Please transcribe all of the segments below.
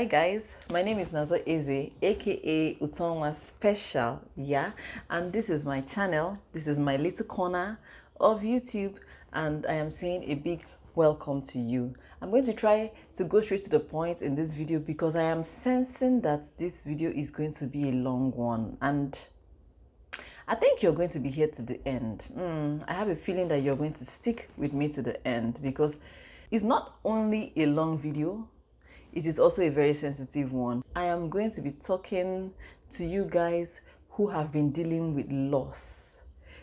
Hi guys, my name is nazor.ezeh, aka Utonwa Special, yeah, and this is my channel. This is my little corner of YouTube, and I am saying a big welcome to you. I'm going to try to go straight to the point in this video because I am sensing that this video is going to be a long one, and I think you're going to be here to the end. I have a feeling that you're going to stick with me to the end because it's not only a long video, it is also a very sensitive one. I am going to be talking to you guys who have been dealing with loss,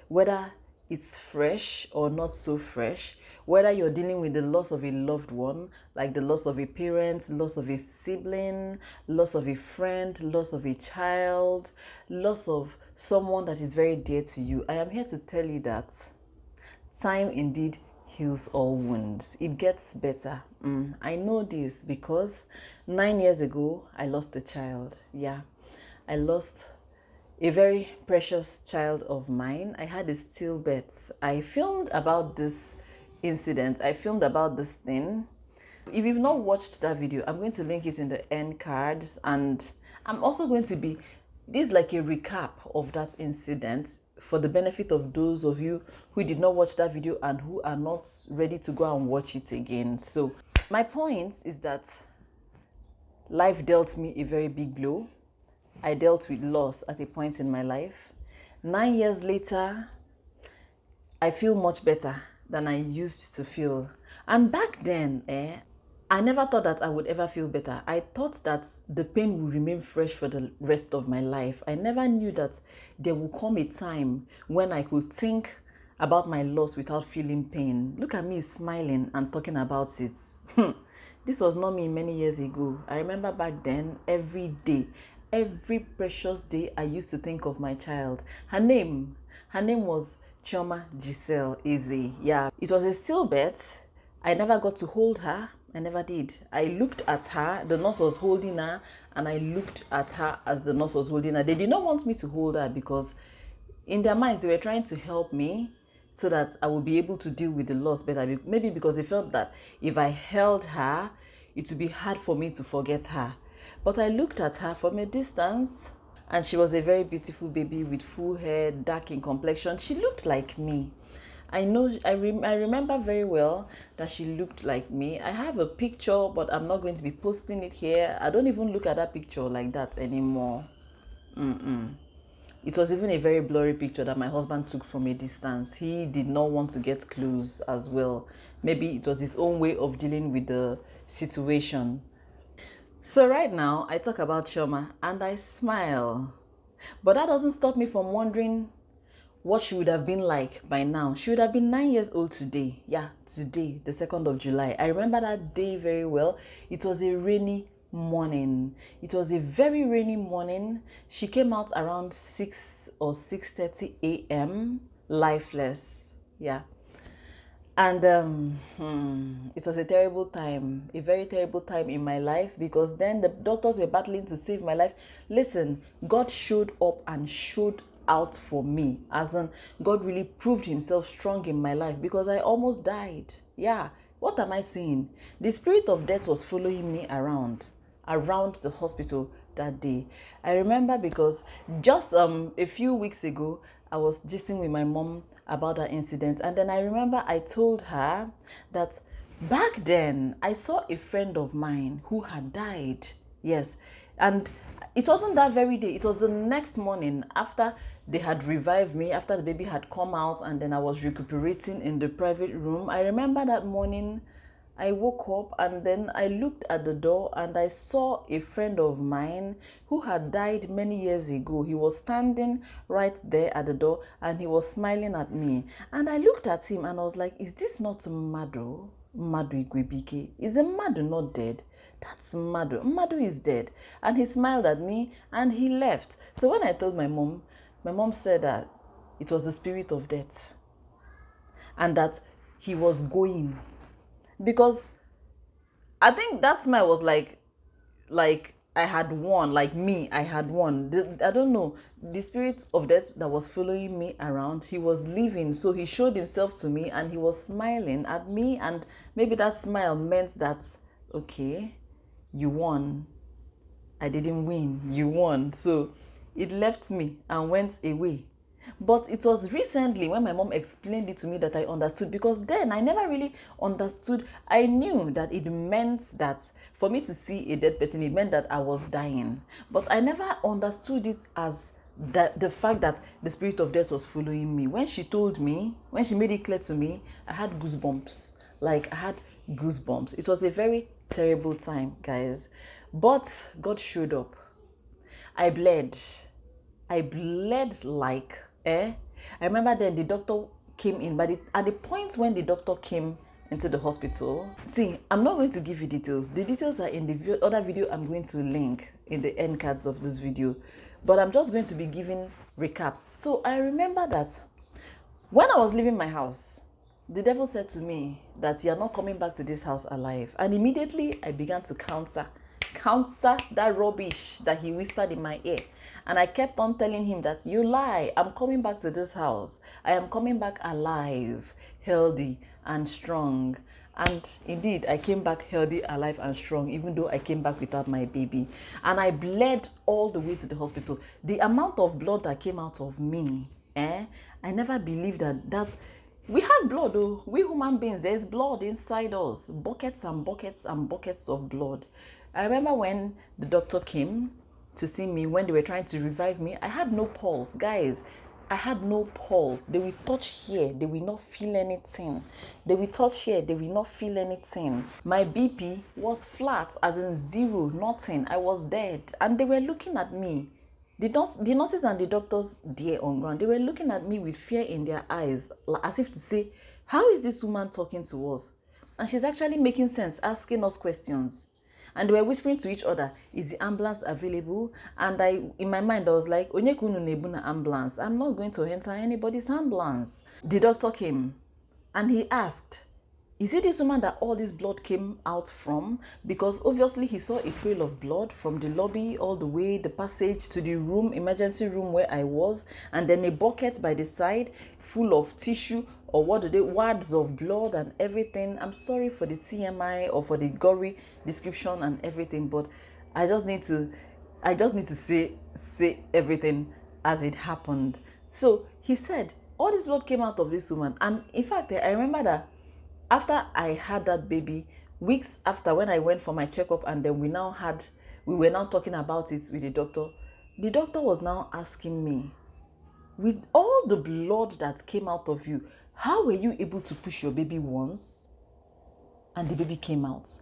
whether it's fresh or not so fresh, whether you're dealing with the loss of a loved one, like the loss of a parent, loss of a sibling, loss of a friend, loss of a child, loss of someone that is very dear to you. I am here to tell you that time indeed heals all wounds. It gets better. I know this because 9 years ago, I lost a child. Yeah, I lost a very precious child of mine. I had a stillbirth. I filmed about this incident. I filmed about this thing. If you've not watched that video, I'm going to link it in the end cards, and I'm also going to be, this is like a recap of that incident for the benefit of those of you who did not watch that video and who are not ready to go and watch it again. So my point is that life dealt me a very big blow. I dealt with loss at a point in my life. 9 years later, I feel much better than I used to feel. And back then, I never thought that I would ever feel better. I thought that the pain would remain fresh for the rest of my life. I never knew that there would come a time when I could think about my loss without feeling pain. Look at me smiling and talking about it. This was not me many years ago. I remember back then, every day, every precious day, I used to think of my child. Her name was Chioma Giselle Eze. Yeah, it was a stillbirth. I never got to hold her. I never did. I looked at her, the nurse was holding her, and I looked at her as the nurse was holding her. They did not want me to hold her because in their minds, they were trying to help me so that I would be able to deal with the loss better. Maybe because they felt that if I held her, it would be hard for me to forget her. But I looked at her from a distance, and she was a very beautiful baby with full hair, dark in complexion. She looked like me. I remember very well that she looked like me. I have a picture, but I'm not going to be posting it here. I don't even look at that picture like that anymore. It was even a very blurry picture that my husband took from a distance. He did not want to get close as well. Maybe it was his own way of dealing with the situation. So right now, I talk about Chioma and I smile. But that doesn't stop me from wondering what she would have been like by now. She would have been 9 years old today. Yeah, today, the 2nd of July. I remember that day very well. It was a rainy morning. It was a very rainy morning. She came out around 6 or 6:30 a.m. lifeless. Yeah. And it was a terrible time, a very terrible time in my life, because then the doctors were battling to save my life. Listen, God showed up and showed out for me, as in God really proved himself strong in my life, because I almost died. Yeah, what am I saying? The spirit of death was following me around the hospital that day. I remember because just a few weeks ago, I was gisting with my mom about that incident, and then I remember I told her that back then I saw a friend of mine who had died. Yes, and it wasn't that very day, it was the next morning after they had revived me, after the baby had come out, and then I was recuperating in the private room. I remember that morning I woke up and then I looked at the door and I saw a friend of mine who had died many years ago. He was standing right there at the door and he was smiling at me. And I looked at him and I was like, is this not Madu? Madu Igwebike? Is the Madu not dead? That's Madu. Madu is dead. And he smiled at me and he left. So when I told my mom said that it was the spirit of death and that he was going. Because I think that smile was like I had won, like me, I had won. I don't know, the spirit of death that was following me around, he was leaving, so he showed himself to me and he was smiling at me, and maybe that smile meant that, okay, you won. I didn't win, you won. So it left me and went away. But it was recently when my mom explained it to me that I understood, because then I never really understood. I knew that it meant that for me to see a dead person, it meant that I was dying. But I never understood it as that the fact that the spirit of death was following me. When she told me, when she made it clear to me, I had goosebumps. Like I had goosebumps. It was a very terrible time, guys. But God showed up. I bled. I bled like I remember then the doctor came in, but at the point when the doctor came into the hospital, see, I'm not going to give you details. The details are in the other video I'm going to link in the end cards of this video, but I'm just going to be giving recaps. So I remember that when I was leaving my house, the devil said to me that you're not coming back to this house alive. And immediately I began to counter that rubbish that he whispered in my ear. And I kept on telling him that you lie, I'm coming back to this house. I am coming back alive, healthy and strong. And indeed, I came back healthy, alive and strong, even though I came back without my baby. And I bled all the way to the hospital. The amount of blood that came out of me, I never believed that we have blood, though. We human beings, there's blood inside us. Buckets and buckets and buckets of blood. I remember when the doctor came to see me, when they were trying to revive me, I had no pulse. Guys, I had no pulse. They will touch here, they will not feel anything. They will touch here, they will not feel anything. My BP was flat, as in zero, nothing. I was dead. And they were looking at me. The nurses and the doctors there on ground, they were looking at me with fear in their eyes, as if to say, how is this woman talking to us? And she's actually making sense, asking us questions. And they were whispering to each other, is the ambulance available? And in my mind, I was like, Onyekunu nebuna ambulance. I'm not going to enter anybody's ambulance. The doctor came and he asked, is it this woman that all this blood came out from? Because obviously he saw a trail of blood from the lobby all the way, the passage to the room, emergency room where I was, and then a bucket by the side full of tissue, or wads of blood and everything. I'm sorry for the TMI or for the gory description and everything, but I just need to say everything as it happened. So he said, all this blood came out of this woman. And in fact, I remember that after I had that baby, weeks after, when I went for my checkup, and then we were now talking about it with the doctor was now asking me, with all the blood that came out of you, how were you able to push your baby once and the baby came out?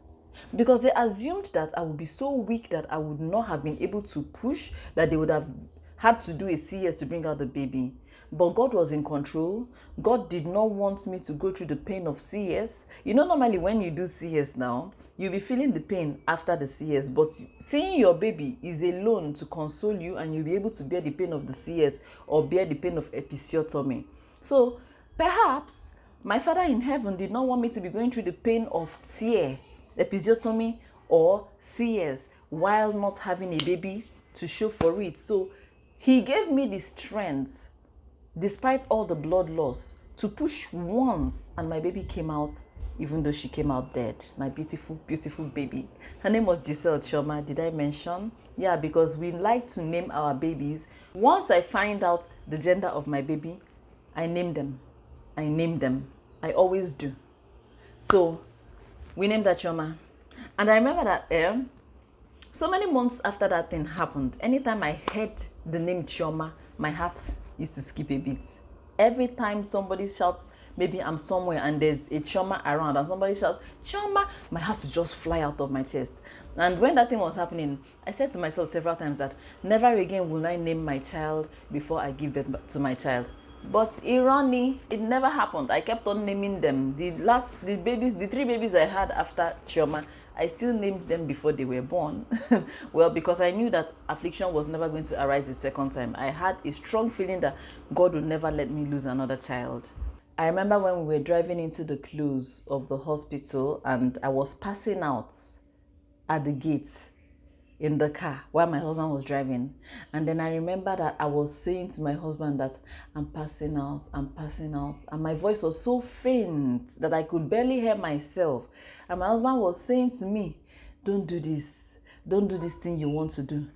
Because they assumed that I would be so weak that I would not have been able to push, that they would have had to do a CS to bring out the baby. But God was in control. God did not want me to go through the pain of CS. You know, normally when you do CS now, you'll be feeling the pain after the CS, but seeing your baby is alone to console you, and you'll be able to bear the pain of the CS or bear the pain of episiotomy. So perhaps my Father in heaven did not want me to be going through the pain of tear, episiotomy, or CS while not having a baby to show for it. So he gave me the strength, despite all the blood loss, to push once, and my baby came out, even though she came out dead. My beautiful, beautiful baby. Her name was Giselle Chioma. Did I mention? Yeah, because we like to name our babies. Once I find out the gender of my baby, I name them. I always do. So we named her Chioma. And I remember that so many months after that thing happened, anytime I heard the name Chioma, my heart used to skip a bit. Every time somebody shouts, maybe I'm somewhere and there's a Chioma around and somebody shouts, Chioma, my heart would just fly out of my chest. And when that thing was happening, I said to myself several times that never again will I name my child before I give birth to my child. But ironically, it never happened. I kept on naming them. The 3 babies I had after Chioma, I still named them before they were born. Well, because I knew that affliction was never going to arise a second time. I had a strong feeling that God would never let me lose another child. I remember when we were driving into the close of the hospital and I was passing out at the gate in the car while my husband was driving. And then I remember that I was saying to my husband that I'm passing out. And my voice was so faint that I could barely hear myself. And my husband was saying to me, don't do this. don't do this thing you want to do.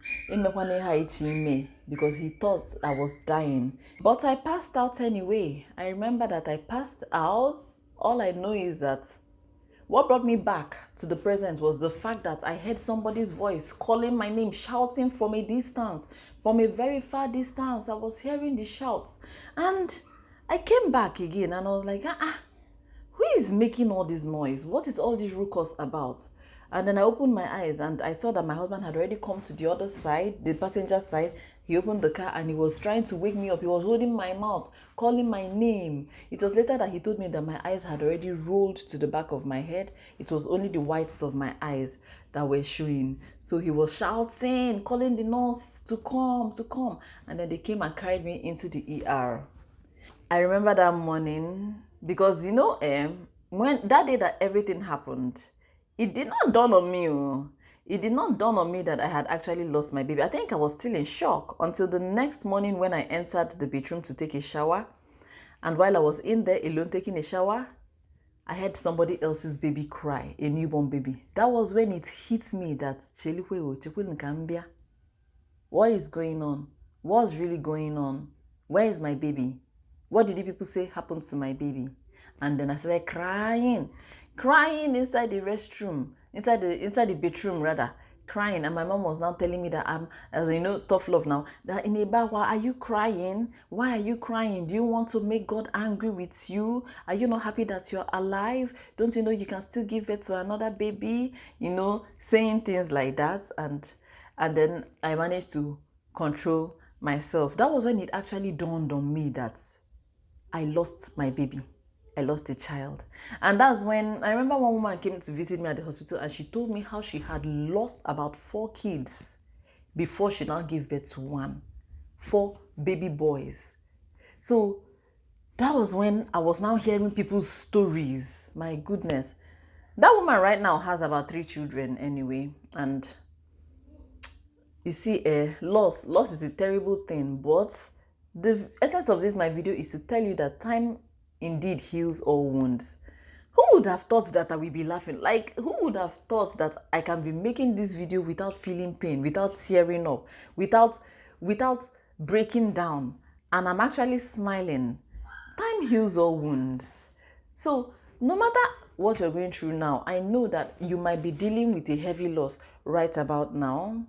Because he thought I was dying. But I passed out anyway. I remember that I passed out. All I know is that what brought me back to the present was the fact that I heard somebody's voice calling my name, shouting from a distance, from a very far distance. I was hearing the shouts. And I came back again and I was like, who is making all this noise? What is all this ruckus about? And then I opened my eyes and I saw that my husband had already come to the other side, the passenger side. He opened the car and he was trying to wake me up. He was holding my mouth, calling my name. It was later that he told me that my eyes had already rolled to the back of my head. It was only the whites of my eyes that were showing. So he was shouting, calling the nurse to come, to come. And then they came and carried me into the ER. I remember that morning because, when that day that everything happened, it did not dawn on me. It did not dawn on me that I had actually lost my baby. I think I was still in shock until the next morning when I entered the bedroom to take a shower. And while I was in there alone taking a shower, I heard somebody else's baby cry, a newborn baby. That was when it hit me that what is going on? What's really going on? Where is my baby? What did the people say happened to my baby? And then I started crying inside the restroom, inside the bedroom rather, crying. And my mom was now telling me that I'm, as you know, tough love now, that Ineba, why are you crying? Why are you crying? Do you want to make God angry with you? Are you not happy that you're alive? Don't you know you can still give birth to another baby? Saying things like that. And then I managed to control myself. That was when it actually dawned on me that I lost my baby. I lost a child. And that's when I remember one woman came to visit me at the hospital and she told me how she had lost about 4 kids before she now gave birth to one. 4 baby boys. So that was when I was now hearing people's stories. My goodness. That woman right now has about 3 children anyway. And you see, loss is a terrible thing, but the essence of this my video is to tell you that time indeed heals all wounds. Who would have thought that I will be laughing? Like, who would have thought that I can be making this video without feeling pain, without tearing up, without breaking down, and I'm actually smiling? Time heals all wounds. So no matter what you're going through now, I know that you might be dealing with a heavy loss right about now,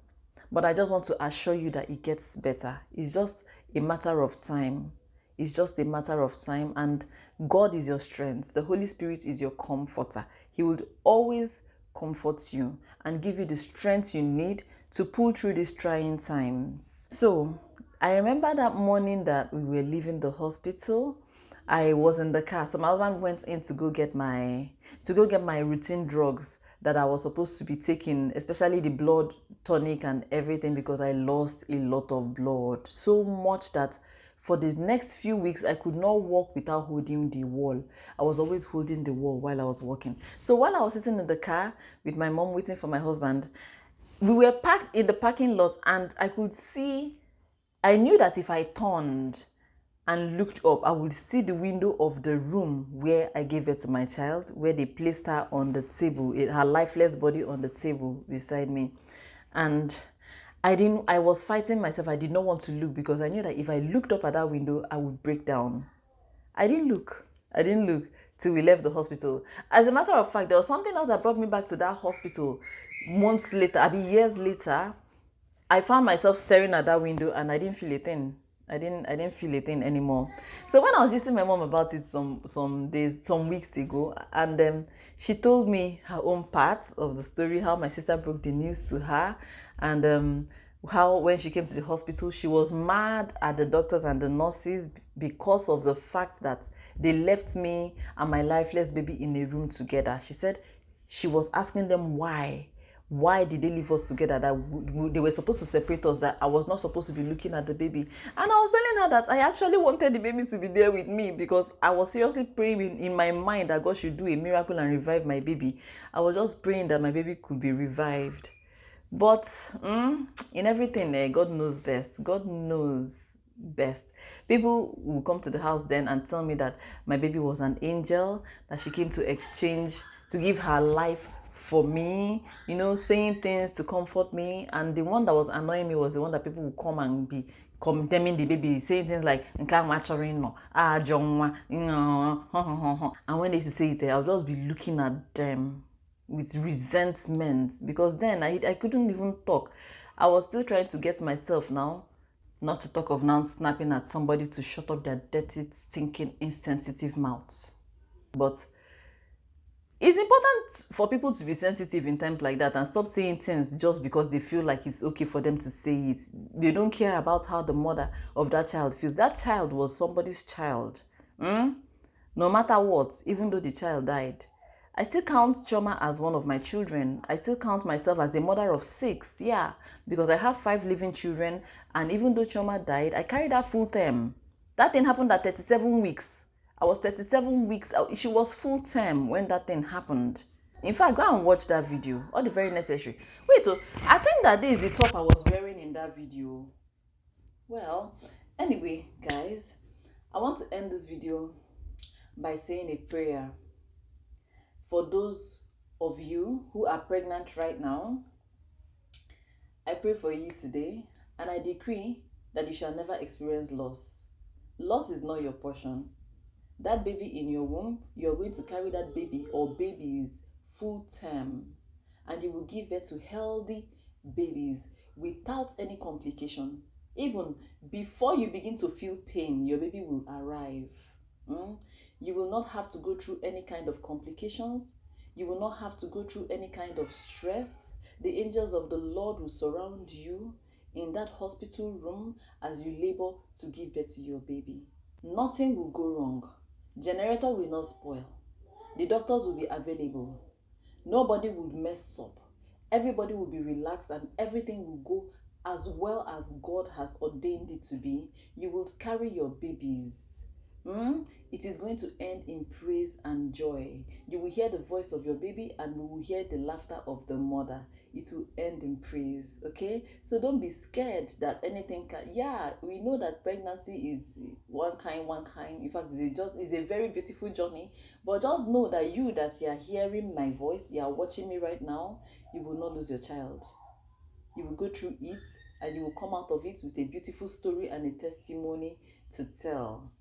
but I just want to assure you that it gets better. It's just a matter of time. It's just a matter of time, and God is your strength. The Holy Spirit is your comforter. He would always comfort you and give you the strength you need to pull through these trying times. So I remember that morning that we were leaving the hospital. I was in the car. So my husband went in to go get my routine drugs that I was supposed to be taking, especially the blood tonic and everything, because I lost a lot of blood. So much that for the next few weeks, I could not walk without holding the wall. I was always holding the wall while I was walking. So while I was sitting in the car with my mom waiting for my husband, we were parked in the parking lot and I knew that if I turned and looked up, I would see the window of the room where I gave birth to my child, where they placed her on the table, her lifeless body on the table beside me. And I was fighting myself. I did not want to look because I knew that if I looked up at that window, I would break down. I didn't look till we left the hospital. As a matter of fact, there was something else that brought me back to that hospital months later, years later. I found myself staring at that window and I didn't feel a thing. I didn't feel a thing anymore. So when I was just telling my mom about it some weeks ago, and she told me her own part of the story, how my sister broke the news to her, and how when she came to the hospital, she was mad at the doctors and the nurses because of the fact that they left me and my lifeless baby in a room together. She said she was asking them why did they leave us together, that they were supposed to separate us, that I was not supposed to be looking at the baby. And I was telling her that I actually wanted the baby to be there with me because I was seriously praying in my mind that God should do a miracle and revive my baby. I was just praying that my baby could be revived. But in everything, God knows best. God knows best. People will come to the house then and tell me that my baby was an angel, that she came to exchange, to give her life for me, you know, saying things to comfort me. And the one that was annoying me was the one that people would come and be condemning the baby, saying things like "Nka maturing no, ah jongwa," and when they used to say it, I'll just be looking at them with resentment, because then I couldn't even talk. I was still trying to get myself now, not to talk of now snapping at somebody to shut up their dirty, stinking, insensitive mouths. But it's important for people to be sensitive in times like that and stop saying things just because they feel like it's okay for them to say it. They don't care about how the mother of that child feels. That child was somebody's child. No matter what, even though the child died. I still count Choma as one of my children. I still count myself as a mother of 6, yeah, because I have 5 living children, and even though Choma died, I carried her full term. That thing happened at 37 weeks. I was 37 weeks. She was full term when that thing happened. In fact, go and watch that video. All the very necessary. Wait, oh, I think that this is the top I was wearing in that video. Well, anyway, guys, I want to end this video by saying a prayer for those of you who are pregnant right now. I pray for you today, and I decree that you shall never experience loss. Loss is not your portion. That baby in your womb, you're going to carry that baby or babies full term, and you will give birth to healthy babies without any complication. Even before you begin to feel pain, your baby will arrive. You will not have to go through any kind of complications. You will not have to go through any kind of stress. The angels of the Lord will surround you in that hospital room as you labor to give birth to your baby. Nothing will go wrong. Generator will not spoil. The doctors will be available. Nobody will mess up. Everybody will be relaxed, and everything will go as well as God has ordained it to be. You will carry your babies. It is going to end in praise and joy. You will hear the voice of your baby, and we will hear the laughter of the mother. It will end in praise, okay? So don't be scared that anything can. Yeah, we know that pregnancy is one kind. In fact, it's a very beautiful journey. But just know that you are hearing my voice, you are watching me right now, you will not lose your child. You will go through it, and you will come out of it with a beautiful story and a testimony to tell.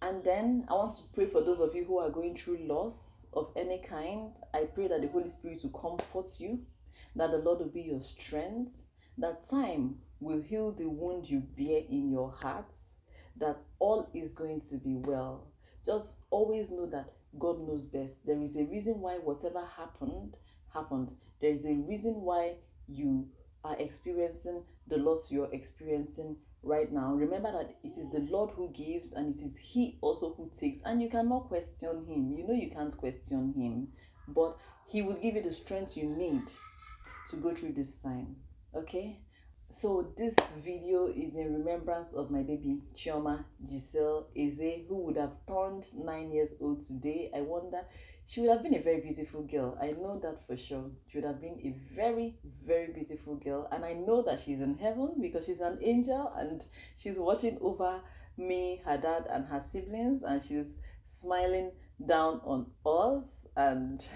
And then I want to pray for those of you who are going through loss of any kind. I pray that the Holy Spirit will comfort you, that the Lord will be your strength, that time will heal the wound you bear in your heart, that all is going to be well. Just always know that God knows best. There is a reason why whatever happened. There is a reason why you are experiencing the loss you're experiencing right now. Remember that it is the Lord who gives, and it is He also who takes, and you cannot question Him. You know you can't question Him, but He will give you the strength you need to go through this time. Okay, so this video is in remembrance of my baby Chioma Giselle Eze, who would have turned 9 years old today. I wonder, she would have been a very beautiful girl. I know that for sure. She would have been a very, very beautiful girl. And I know that she's in heaven because she's an angel, and she's watching over me, her dad, and her siblings, and she's smiling down on us. And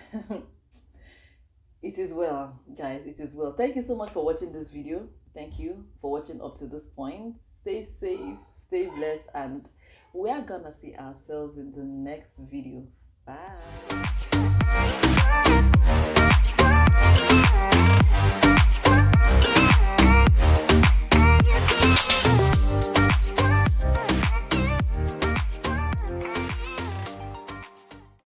it is well, guys. It is well. Thank you so much for watching this video. Thank you for watching up to this point. Stay safe, stay blessed, and we are gonna see ourselves in the next video. Bye.